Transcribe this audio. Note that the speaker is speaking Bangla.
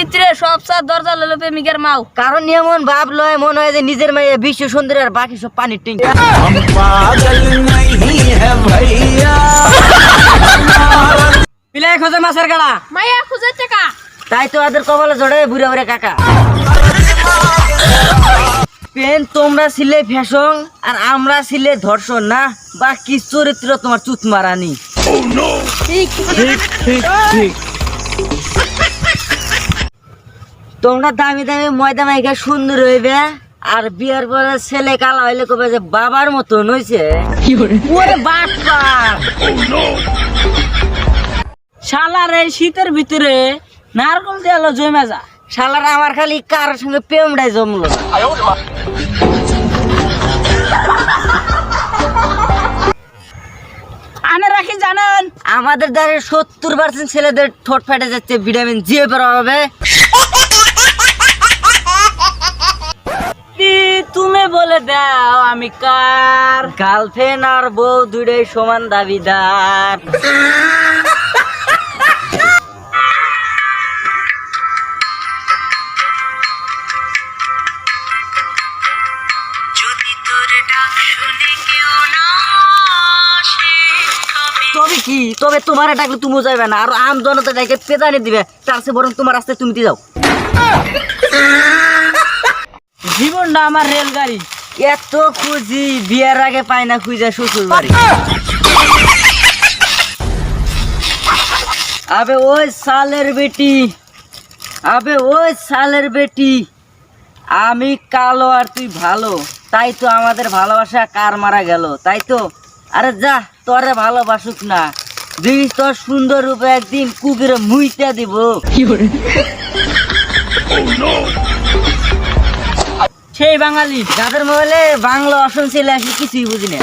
ভিতরে সব সাত দরজা লইলো প্রেমিকের মাও। কারণ এমন ভাব লয় মনে হয় যে নিজের মেয়ে বিশ্ব সুন্দর আর বাকি সব পানির ট্যাঙ্ক। পিলাই খোঁজে মাছের গাড়া, মাইয়া খুঁজে টাকা। তাই তো ওদের কপালে জড়ে বুড়ে বুড়ে কাকা। পেন তোমরা ছিলে ফ্যাশন আর আমরা ছিলে ধর্ষণ না, বাকি চরিত্র তোমার চুত মারানি। ঠিক তোমরা দামি দামি ময়দা মাইকা সুন্দর হইবে আর বিয়ার পরে ছেলে কালা হইলে কবে যে বাবার মতন হইছে। ওরে বাপ্পা শালার এই শীতের ভিতরে নারকল দেয়ালো জমে যা। শালারা আমার খালি কার সঙ্গে প্রেমটাই জমলো। আনে রাখি জানেন আমাদের দ্বারা 70% ছেলেদের ঠোঁট ফেটে যাচ্ছে ভিটামিন জি এর অভাবে। তুমি বলে দাও আমি কার? গার্লফ্রেন্ড আর বউ দুইটাই সমান দাবিদার। তবে কি, তবে তোমার ডাকলে তুমি যাইবে না, আর আম জনতা ডাকে পেদানি দিবে, তার চেয়ে বরং তোমার রাস্তায় তুমি দিয়ে যাও। জীবনটা আমার রেলগাড়ি। এত খুঁজি বিয়ের আগে পাই না খুঁজে শ্বশুর বাড়ি। আবে ওই সালের বেটি, আবে ওই সালের বেটি, আমি কালো আর তুই ভালো, তাই তো আমাদের ভালোবাসা কার মারা গেল, তাই তো। আরে যা, তোরে ভালোবাসুক না, দিস তোর সুন্দর রূপে একদিন কুকুরে মুইতে দিব। সেই বাঙালি যাদের মোবাইলে বাংলা অপশন ছিল কিছুই বুঝি না।